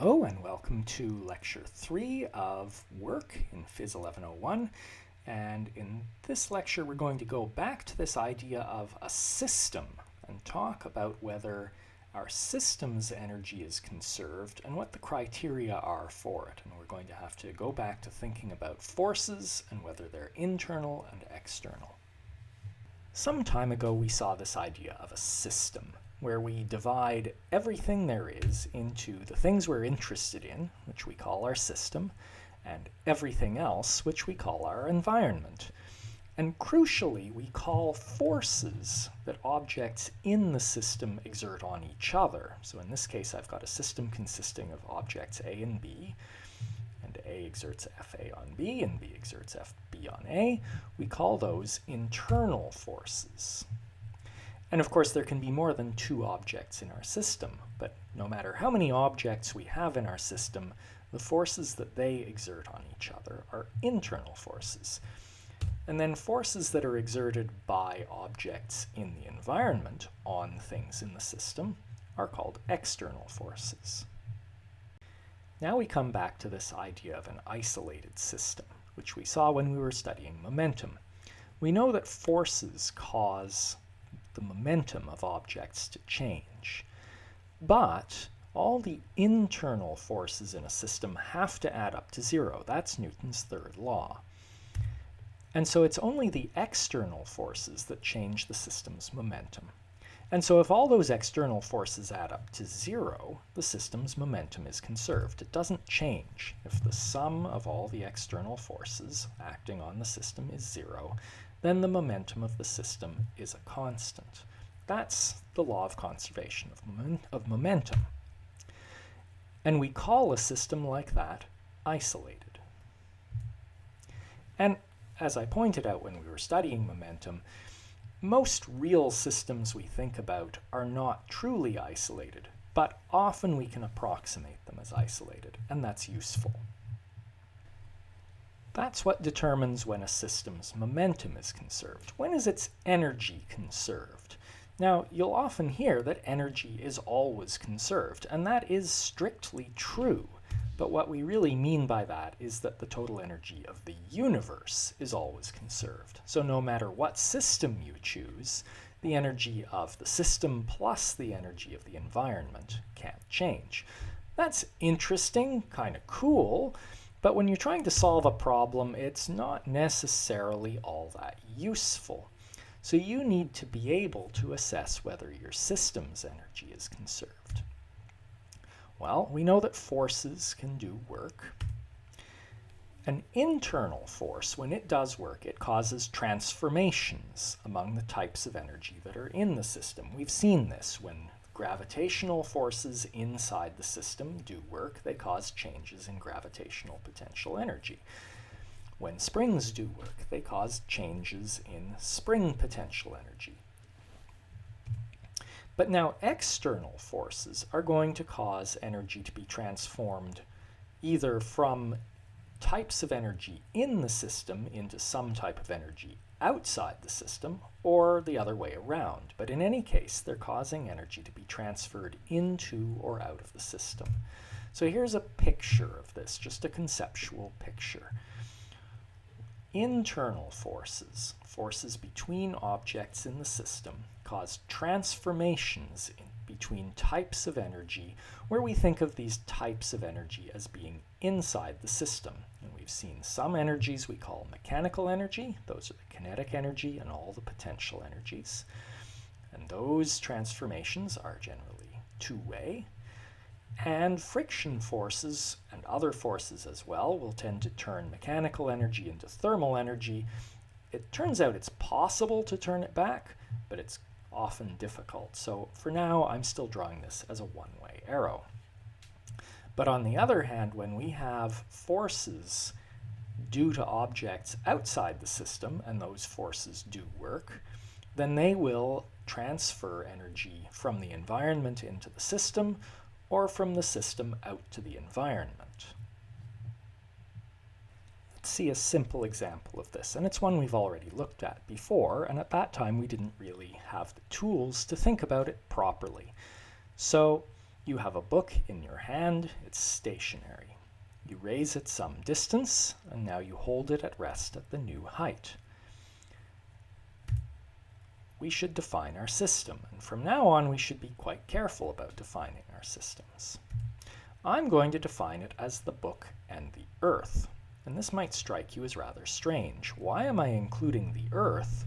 Hello and welcome to Lecture 3 of Work in Phys 1101. And in this lecture we're going to go back to this idea of a system and talk about whether our system's energy is conserved and what the criteria are for it. And we're going to have to go back to thinking about forces and whether they're internal and external. Some time ago we saw this idea of a system, where we divide everything there is into the things we're interested in, which we call our system, and everything else, which we call our environment. And crucially, we call forces that objects in the system exert on each other. So in this case, I've got a system consisting of objects A and B, and A exerts Fa on B, and B exerts Fb on A. We call those internal forces. And of course, there can be more than two objects in our system, but no matter how many objects we have in our system, the forces that they exert on each other are internal forces. And then forces that are exerted by objects in the environment on things in the system are called external forces. Now we come back to this idea of an isolated system, which we saw when we were studying momentum. We know that forces cause the momentum of objects to change. But all the internal forces in a system have to add up to zero. That's Newton's third law. And so it's only the external forces that change the system's momentum. And so if all those external forces add up to zero, the system's momentum is conserved. It doesn't change. If the sum of all the external forces acting on the system is zero, then the momentum of the system is a constant. That's the law of conservation of momentum. And we call a system like that isolated. And as I pointed out when we were studying momentum, most real systems we think about are not truly isolated, but often we can approximate them as isolated, and that's useful. That's what determines when a system's momentum is conserved. When is its energy conserved? Now, you'll often hear that energy is always conserved, and that is strictly true. But what we really mean by that is that the total energy of the universe is always conserved. So no matter what system you choose, the energy of the system plus the energy of the environment can't change. That's interesting, kind of cool, but when you're trying to solve a problem, it's not necessarily all that useful. So you need to be able to assess whether your system's energy is conserved. Well, we know that forces can do work. An internal force, when it does work, it causes transformations among the types of energy that are in the system. We've seen this when gravitational forces inside the system do work, they cause changes in gravitational potential energy. When springs do work, they cause changes in spring potential energy. But now external forces are going to cause energy to be transformed either from types of energy in the system into some type of energy outside the system, or the other way around. But in any case, they're causing energy to be transferred into or out of the system. So here's a picture of this, just a conceptual picture. Internal forces, forces between objects in the system, cause transformations between types of energy, where we think of these types of energy as being inside the system. And we've seen some energies we call mechanical energy. Those are the kinetic energy and all the potential energies. And those transformations are generally two-way. And friction forces and other forces as well will tend to turn mechanical energy into thermal energy. It turns out it's possible to turn it back, but it's often difficult. So for now, I'm still drawing this as a one-way arrow. But on the other hand, when we have forces due to objects outside the system, and those forces do work, then they will transfer energy from the environment into the system, or from the system out to the environment. Let's see a simple example of this, and it's one we've already looked at before, and at that time we didn't really have the tools to think about it properly. So You have a book in your hand, it's stationary. You raise it some distance, and now you hold it at rest at the new height. We should define our system, and from now on we should be quite careful about defining our systems. I'm going to define it as the book and the earth, and this might strike you as rather strange. Why am I including the earth,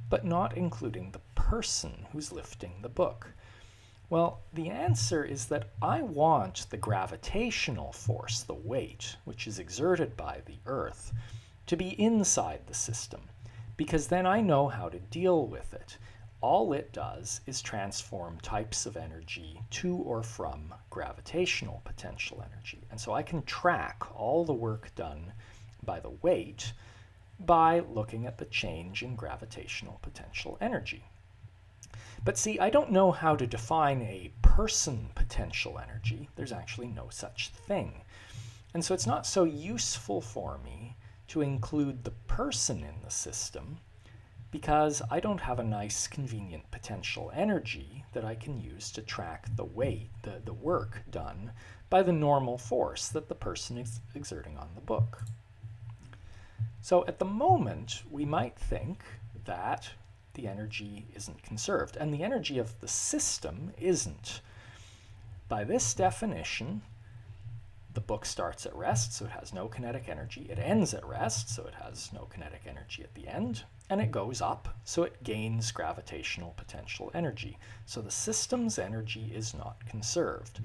but not including the person who's lifting the book? Well, the answer is that I want the gravitational force, the weight, which is exerted by the earth, to be inside the system, because then I know how to deal with it. All it does is transform types of energy to or from gravitational potential energy. And so I can track all the work done by the weight by looking at the change in gravitational potential energy. But see, I don't know how to define a person potential energy. There's actually no such thing. And so it's not so useful for me to include the person in the system, because I don't have a nice convenient potential energy that I can use to track the weight, the work done by the normal force that the person is exerting on the book. So at the moment, we might think that the energy isn't conserved, and the energy of the system isn't. By this definition, the book starts at rest, so it has no kinetic energy. It ends at rest, so it has no kinetic energy at the end. And it goes up, so it gains gravitational potential energy. So the system's energy is not conserved.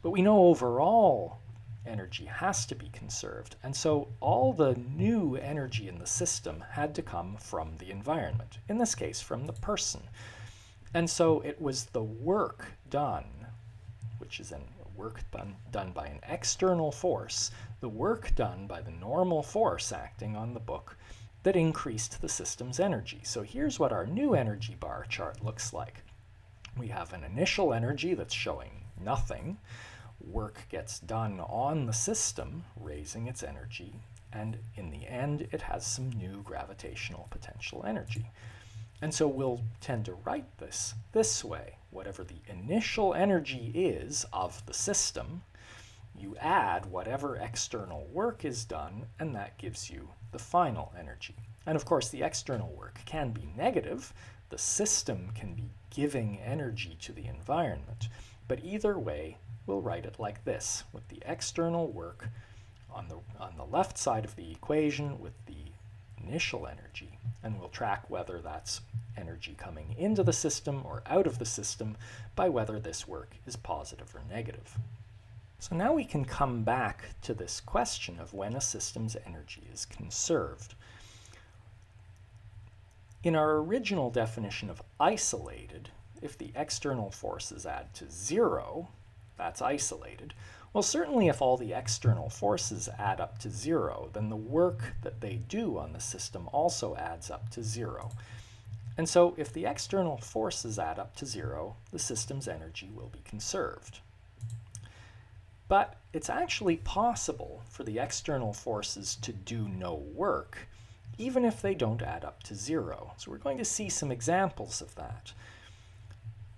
But we know overall energy has to be conserved, and so all the new energy in the system had to come from the environment, in this case from the person. And so it was the work done, which is work done by an external force, the work done by the normal force acting on the book, that increased the system's energy. So here's what our new energy bar chart looks like. We have an initial energy that's showing nothing. Work gets done on the system, raising its energy, and in the end it has some new gravitational potential energy. And so we'll tend to write this way. Whatever the initial energy is of the system, you add whatever external work is done, and that gives you the final energy. And of course the external work can be negative. The system can be giving energy to the environment. But either way, we'll write it like this, with the external work on the left side of the equation with the initial energy, and we'll track whether that's energy coming into the system or out of the system by whether this work is positive or negative. So now we can come back to this question of when a system's energy is conserved. In our original definition of isolated, if the external forces add to 0, that's isolated. Well, certainly if all the external forces add up to 0, then the work that they do on the system also adds up to 0. And so if the external forces add up to 0, the system's energy will be conserved. But it's actually possible for the external forces to do no work, even if they don't add up to 0. So we're going to see some examples of that.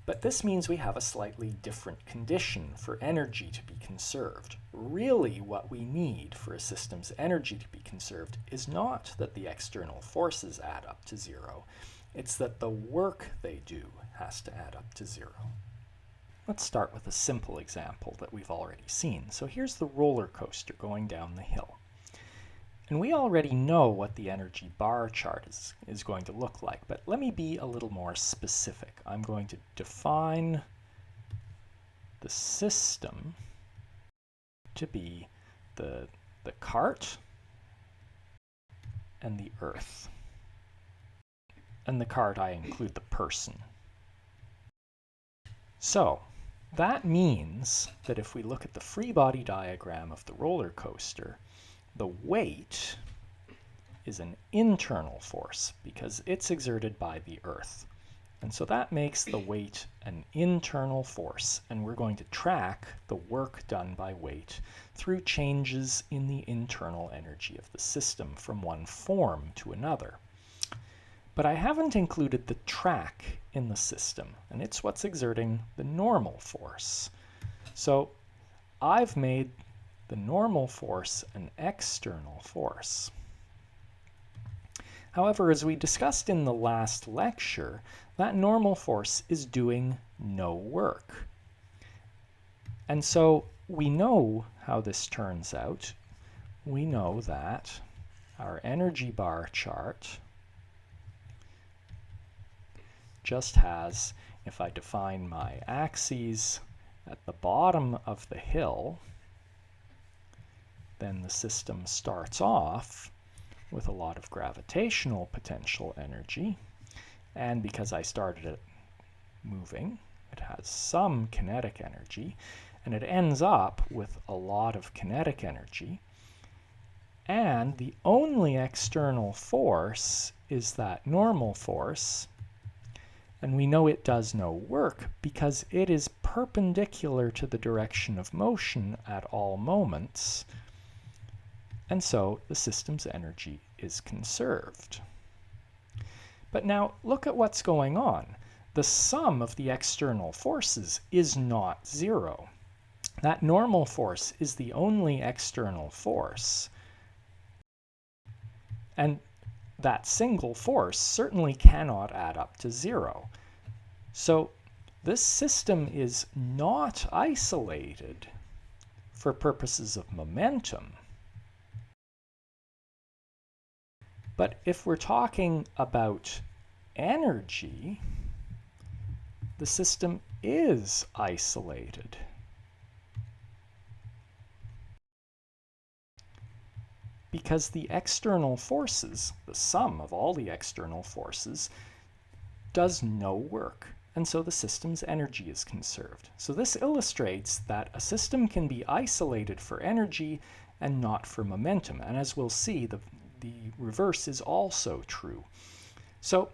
But this means we have a slightly different condition for energy to be conserved. Really, what we need for a system's energy to be conserved is not that the external forces add up to 0. It's that the work they do has to add up to 0. Let's start with a simple example that we've already seen. So here's the roller coaster going down the hill. And we already know what the energy bar chart is going to look like, but let me be a little more specific. I'm going to define the system to be the cart and the earth. And the cart, I include the person. So that means that if we look at the free body diagram of the roller coaster, the weight is an internal force because it's exerted by the earth. And so that makes the weight an internal force, and we're going to track the work done by weight through changes in the internal energy of the system from one form to another. But I haven't included the track in the system, and it's what's exerting the normal force. So I've made the normal force an external force. However, as we discussed in the last lecture, that normal force is doing no work. And so we know how this turns out. We know that our energy bar chart just has, if I define my axes at the bottom of the hill, then the system starts off with a lot of gravitational potential energy. And because I started it moving, it has some kinetic energy, and it ends up with a lot of kinetic energy. And the only external force is that normal force, and we know it does no work because it is perpendicular to the direction of motion at all moments, and so the system's energy is conserved. But now look at what's going on. The sum of the external forces is not zero. That normal force is the only external force. And that single force certainly cannot add up to zero. So this system is not isolated for purposes of momentum. But if we're talking about energy, the system is isolated. Because the external forces, the sum of all the external forces, does no work, and so the system's energy is conserved. So this illustrates that a system can be isolated for energy and not for momentum, and as we'll see, the reverse is also true. So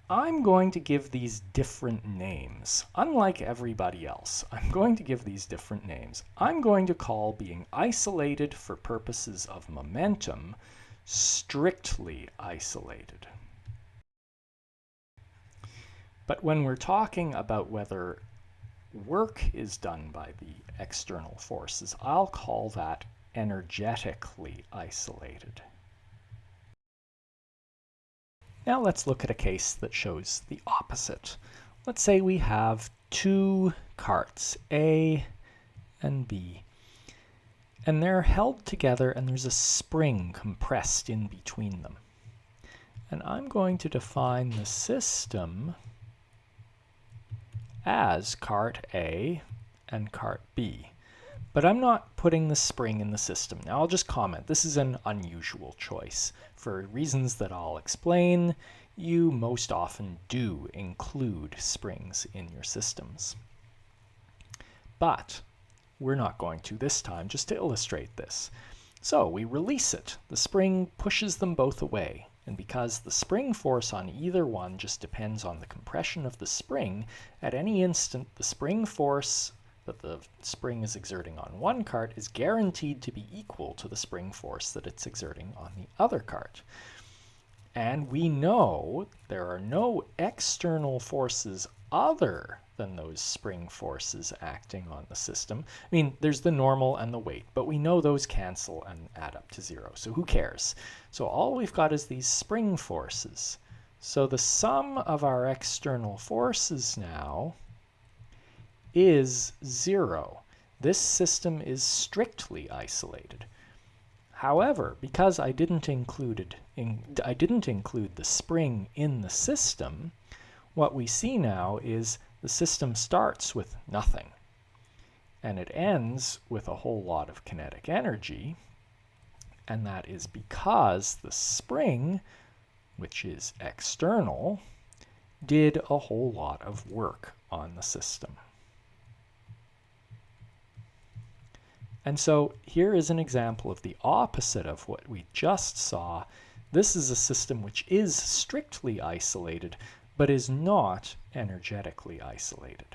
I'm going to give these different names. Unlike everybody else, I'm going to give these different names. I'm going to call being isolated for purposes of momentum strictly isolated. But when we're talking about whether work is done by the external forces, I'll call that energetically isolated. Now let's look at a case that shows the opposite. Let's say we have two carts, A and B, and they're held together and there's a spring compressed in between them. And I'm going to define the system as cart A and cart B. But I'm not putting the spring in the system. Now I'll just comment, this is an unusual choice. For reasons that I'll explain, you most often do include springs in your systems. But we're not going to this time, just to illustrate this. So we release it. The spring pushes them both away. And because the spring force on either one just depends on the compression of the spring, at any instant the spring force that the spring is exerting on one cart is guaranteed to be equal to the spring force that it's exerting on the other cart. And we know there are no external forces other than those spring forces acting on the system. I mean, there's the normal and the weight, but we know those cancel and add up to zero, so who cares? So all we've got is these spring forces. So the sum of our external forces now is zero. This system is strictly isolated. However, because I didn't include the spring in the system, what we see now is the system starts with nothing, and it ends with a whole lot of kinetic energy, and that is because the spring, which is external, did a whole lot of work on the system. And so here is an example of the opposite of what we just saw. This is a system which is strictly isolated, but is not energetically isolated.